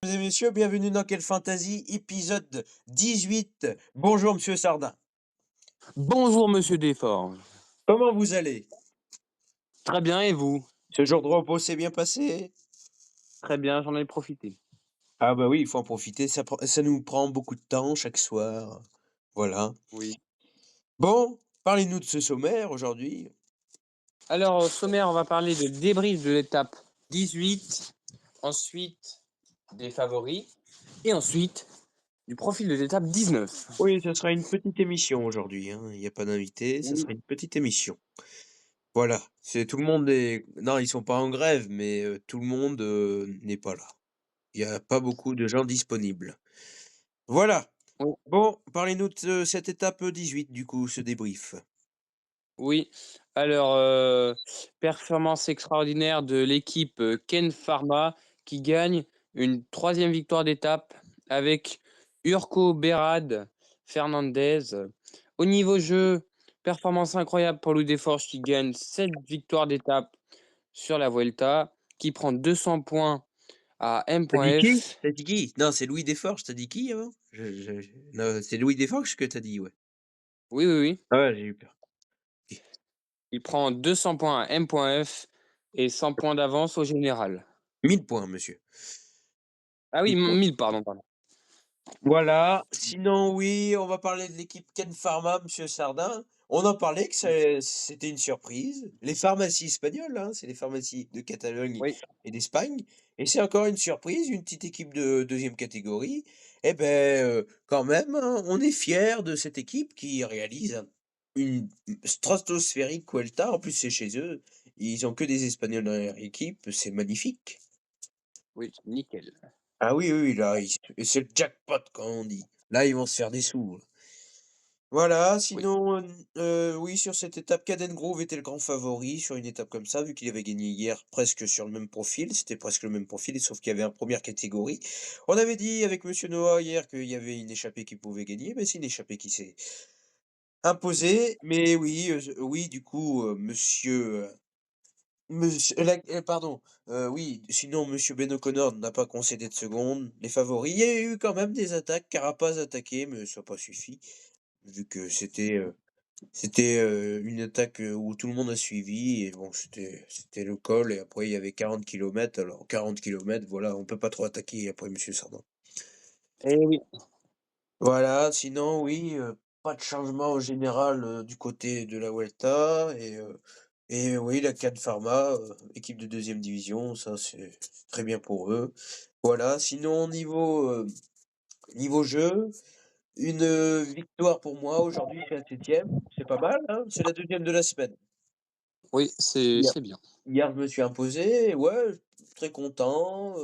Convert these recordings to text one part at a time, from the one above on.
Mesdames et messieurs, bienvenue dans Quelle Fantasy, épisode 18. Bonjour Monsieur Sardin. Bonjour Monsieur Desforges. Comment vous allez? Très bien et vous? Ce jour de repos s'est bien passé? Très bien, j'en ai profité. Ah bah oui, il faut en profiter, ça nous prend beaucoup de temps chaque soir. Voilà. Oui. Bon, parlez-nous de ce sommaire aujourd'hui. Alors, au sommaire, on va parler de débrief de l'étape 18, ensuite des favoris, et ensuite du profil de l'étape 19. Oui, ce sera une petite émission aujourd'hui, hein. Il n'y a pas d'invité, ça Oui. sera une petite émission. Voilà, c'est tout le monde est non, ils sont pas en grève, mais tout le monde, n'est pas là. Il y a pas beaucoup de gens disponibles. Voilà. Oui. Bon, parlez-nous de cette étape 18 du coup, ce débrief. Oui. Alors, performance extraordinaire de l'équipe Ken Pharma qui gagne une troisième victoire d'étape avec Urko Berad Fernandez. Au niveau jeu, performance incroyable pour Louis Desforges qui gagne 7 victoires d'étape sur la Vuelta, qui prend 200 points à Tu dit qui? M.F. Tu dit qui? Non, c'est Louis Desforges, tu dit qui avant? Non, c'est Louis Desforges que tu dit, ouais. Oui, oui, oui. Ah ouais, j'ai eu peur. OK. Il prend 200 points à M.F. et 100 points d'avance au général. 1000 points, monsieur. Ah oui, 1000 points. 1000, pardon, pardon. Voilà, sinon oui, on va parler de l'équipe Ken Pharma, monsieur Sardin. On en parlait que c'était une surprise. Les pharmacies espagnoles, hein, c'est les pharmacies de Catalogne Oui, et d'Espagne. Et c'est encore une surprise, une petite équipe de deuxième catégorie. Eh ben, quand même, hein, on est fiers de cette équipe qui réalise une stratosphérique Vuelta. En plus, c'est chez eux. Ils ont que des Espagnols dans leur équipe. C'est magnifique. oui, nickel. Ah oui, oui, là, c'est le jackpot, comme on dit. Là, ils vont se faire des sous, là. Voilà, Oui. sinon, oui, sur cette étape, Cadengrove était le grand favori sur une étape comme ça, vu qu'il avait gagné hier presque sur le même profil. C'était presque le même profil, sauf qu'il y avait un première catégorie. On avait dit avec Monsieur Noah hier qu'il y avait une échappée qui pouvait gagner, mais c'est une échappée qui s'est imposée. Mais oui, oui, du coup, pardon, oui, sinon Monsieur Ben O'Connor n'a pas concédé de seconde. Les favoris, il y a eu quand même des attaques. Carapaz attaqué, mais ça n'a pas suffi, vu que c'était une attaque, où tout le monde a suivi et bon, c'était le col et après il y avait 40 kilomètres. Alors 40 kilomètres, voilà, on peut pas trop attaquer après monsieur Sardin. Eh oui. Voilà, sinon oui, pas de changement au général, du côté de la Vuelta et oui, la Can Pharma, équipe de deuxième division, ça c'est très bien pour eux. Voilà, sinon niveau jeu, une, victoire pour moi aujourd'hui, je suis à 7e, c'est pas mal, hein? C'est la deuxième de la semaine. Oui, c'est Hier c'est bien. hier, je me suis imposé, ouais, très content,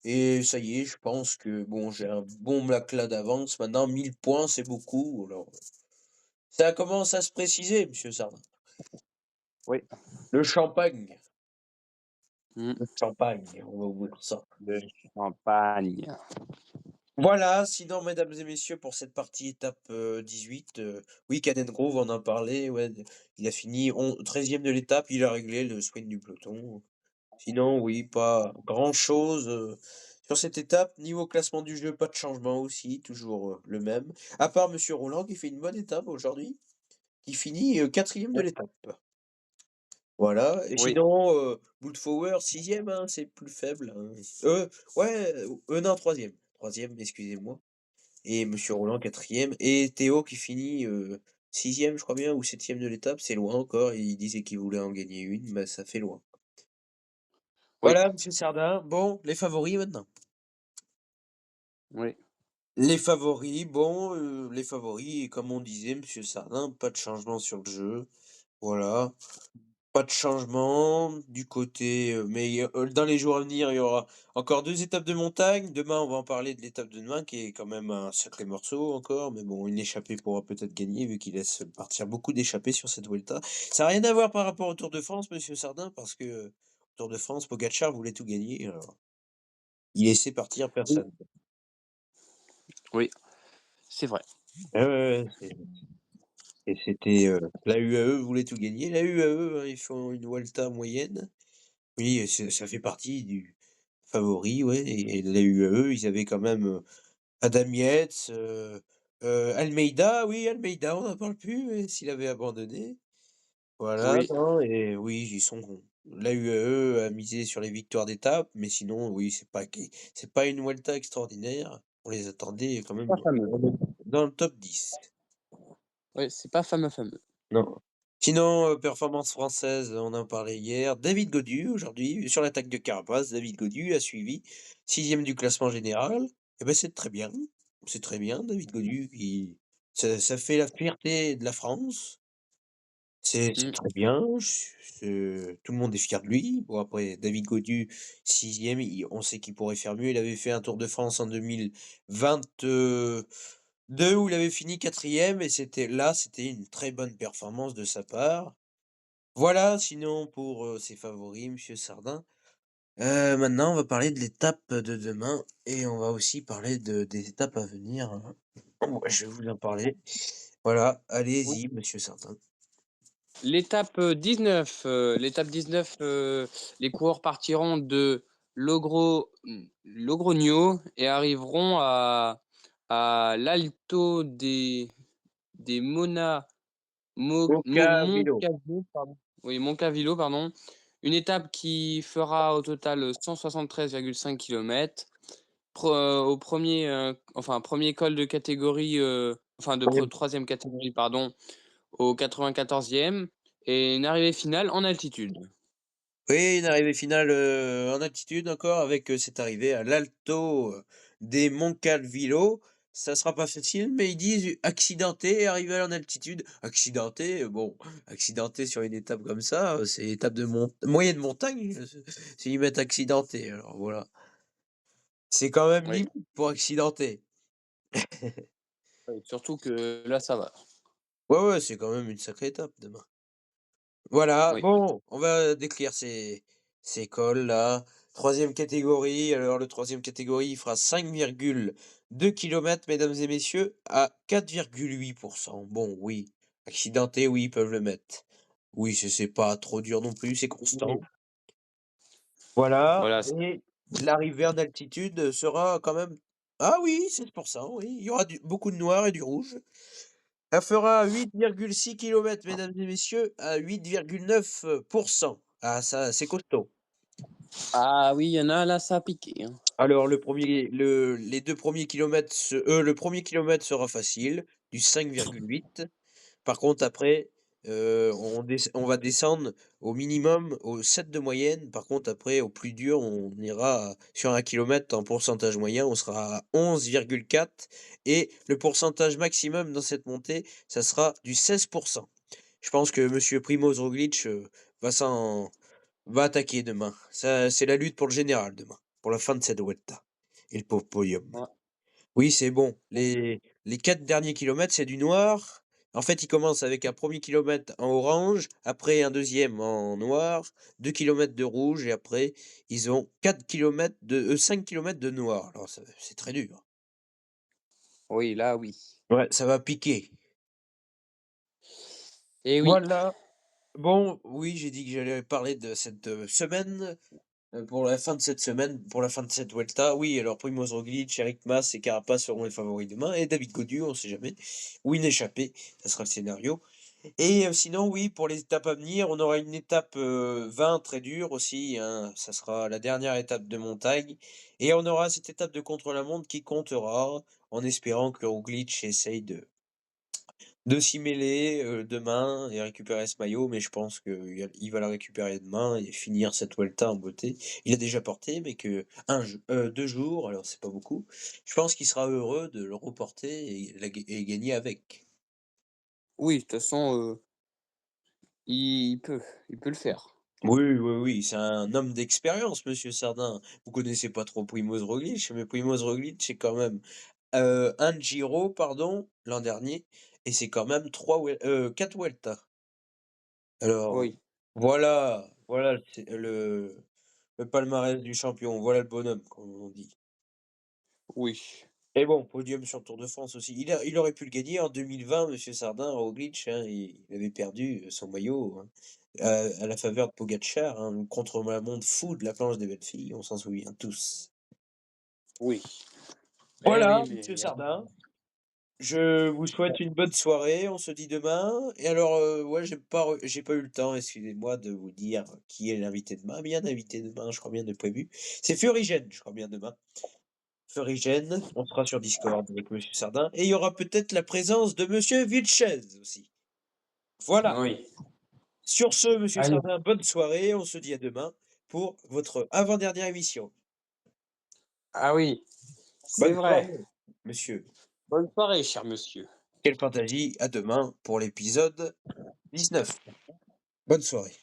et ça y est, je pense que bon, j'ai un bon placla d'avance maintenant, 1000 points, c'est beaucoup, alors ça commence à se préciser, monsieur Sardin. Oui. Le champagne, Mmh. le champagne, on va ouvrir ça. De champagne. Voilà, sinon, mesdames et messieurs, pour cette partie étape, 18, oui, Cadengrove, on en parlait, ouais, il a fini 13e de l'étape, il a réglé le sprint du peloton. Sinon, oui, pas grand-chose, sur cette étape. Niveau classement du jeu, pas de changement aussi, toujours, le même. À part monsieur Roland qui fait une bonne étape aujourd'hui, qui finit, 4e de Oui. l'étape. Voilà, et Oui. sinon, Boutfauer 6e, hein, c'est plus faible, hein. Ouais, non 3e, excusez-moi, et monsieur Roland 4e et Théo qui finit, 6e je crois bien ou 7e de l'étape, c'est loin encore. Il disait qu'il voulait en gagner une, bah, ça fait loin. Oui. Voilà, monsieur Sardin. Bon, les favoris maintenant. Oui. Les favoris, comme on disait, monsieur Sardin, pas de changement sur le jeu. Voilà, pas de changement du côté, mais dans les jours à venir, il y aura encore 2 étapes de montagne. Demain, on va en parler de l'étape de demain qui est quand même un sacré morceau encore, mais bon, une échappée pourra peut-être gagner vu qu'il laisse partir beaucoup d'échappées sur cette Vuelta. Ça a rien à voir par rapport au Tour de France, monsieur Sardin, parce que, au Tour de France, Pogacar voulait tout gagner, alors il laissait partir Oui. personne. Oui, c'est vrai. Ouais, ouais, ouais, et c'était, la UAE voulait tout gagner. La UAE, hein, ils font une Vuelta moyenne. Oui, et ça fait partie du favoris, ouais et la UAE, ils avaient quand même, Adam Yates, Almeida, oui, Almeida, on n'en parle plus, mais s'il avait abandonné. Voilà, Oui, non et oui, ils sont la UAE a misé sur les victoires d'étape, mais sinon, oui, c'est pas une Vuelta extraordinaire. On les attendait quand même pas fameux. dans le top 10. Oui, c'est pas fameux, fameux. Non. Sinon, performance française, on en parlait hier. David Gaudu, aujourd'hui, sur l'attaque de Carapace, David Gaudu a suivi 6e du classement général. Et ben, c'est très bien. C'est très bien, David Gaudu, ça fait la fierté de la France. C'est Mmh. très bien, tout le monde est fier de lui. Bon après David Gaudu 6e, on sait qu'il pourrait faire mieux. Il avait fait un Tour de France en 2022 où il avait fini 4e et c'était une très bonne performance de sa part. Voilà, sinon pour, ses favoris, monsieur Sardin. Maintenant on va parler de l'étape de demain et on va aussi parler des étapes à venir, hein. Ouais, je vais vous en parler. Voilà, Oui. allez-y monsieur Sardin. L'étape 19, les coureurs partiront de Logrogno et arriveront à l'Alto des Moncavilo. Moncavio, pardon. Oui, Moncavilo, pardon. Une étape qui fera au total 173,5 kilomètres. Au premier, enfin, premier col de catégorie, enfin de troisième catégorie, pardon, au 94e et une arrivée finale en altitude. Oui, une arrivée finale, en altitude encore avec, cette arrivée à l'Alto, des Moncalvillo. Ça sera pas facile, mais ils disent accidenté et arrivé en altitude. Accidenté, bon, accidenté sur une étape comme ça, c'est étape de moyenne montagne, s'ils mettent accidenté, alors voilà. C'est quand même Oui, limite pour accidenté. oui, surtout que là, ça va. Ouais, ouais, c'est quand même une sacrée étape demain. Voilà, Oui. bon, on va décrire ces cols-là. Troisième catégorie, alors le troisième catégorie, il fera 5,2 kilomètres, mesdames et messieurs, à 4,8%. Bon, oui, accidenté, oui, ils peuvent le mettre. Oui, c'est pas trop dur non plus, c'est constant. Oui. Voilà, Voilà, et l'arrivée en altitude sera quand même ah oui, 16%, oui, il y aura beaucoup de noir et du rouge. Elle fera 8,6 kilomètres, mesdames et messieurs, à 8,9. Ah ça, c'est costaud. ah oui, il y en a là, ça a piqué, hein. Alors les 2 premiers kilomètres le premier kilomètre sera facile, du 5,8. Par contre après, on va descendre au minimum au 7 de moyenne. Par contre après, au plus dur, on ira sur 1 kilomètre en pourcentage moyen, on sera à 11,4 et le pourcentage maximum dans cette montée, ça sera du 16%. Je pense que monsieur Primoz Roglič, va s'en va attaquer demain. Ça, c'est la lutte pour le général demain, pour la fin de cette Vuelta et le podium. Ouais. Oui, c'est bon. Les 4 derniers kilomètres, c'est du noir. En fait, ils commencent avec un premier kilomètre en orange, après un deuxième en noir, 2 kilomètres de rouge et après ils ont 5 kilomètres de noir. Alors ça c'est très dur. Oui, là, oui. Ouais, ça va piquer. Et oui, Voilà. Bon, oui, j'ai dit que j'allais parler de cette, semaine. Pour la fin de cette semaine, pour la fin de cette Vuelta, oui, alors Primoz Roglič, Eric Mas et Carapaz seront les favoris demain et David Gaudu, on sait jamais, ou une échappée, ça sera le scénario. Et sinon, oui, pour les étapes à venir, on aura une étape 20 très dure aussi, hein, ça sera la dernière étape de montagne. Et on aura cette étape de contre-la-montre qui comptera, en espérant que Roglič essaye de s'y mêler, demain et récupérer ce maillot, mais je pense qu'il va la récupérer demain et finir cette Vuelta en beauté. Il a déjà porté, mais que 2 jours, alors c'est pas beaucoup. Je pense qu'il sera heureux de le reporter et gagner avec. oui, de toute façon, il peut le faire. Oui, oui, oui, c'est un homme d'expérience, monsieur Sardin. Vous connaissez pas trop Primoz Roglič, mais Primoz Roglič, c'est quand même, 1 Giro, pardon, l'an dernier et c'est quand même 4 Vuelta. Alors, Oui, voilà c'est le palmarès du champion, voilà le bonhomme, comme on dit. oui, Et bon, podium sur le Tour de France aussi. Il aurait pu le gagner en 2020, monsieur Sardin, Roglič, hein, il avait perdu, son maillot, hein. à la faveur de Pogačar, hein, contre la monde fou de la planche des belles filles, on s'en souvient tous. Oui. Eh Voilà, oui, mais monsieur il y a Sardin, je vous souhaite une bonne soirée, on se dit demain et alors, ouais, j'ai pas eu le temps, excusez-moi, de vous dire qui est l'invité demain. Mais il y a un invité demain, je crois bien de prévu. C'est Furigène, je crois bien demain. Furigène, on sera sur Discord avec monsieur Sardin et il y aura peut-être la présence de monsieur Vilches aussi. Voilà. oui. Sur ce, monsieur Allez. Sardin, bonne soirée, on se dit à demain pour votre avant-dernière émission. Ah oui, c'est Bonne vrai. soirée, monsieur. Bonne soirée, cher monsieur. Quelle Fantasie, à demain pour l'épisode 19. Bonne soirée.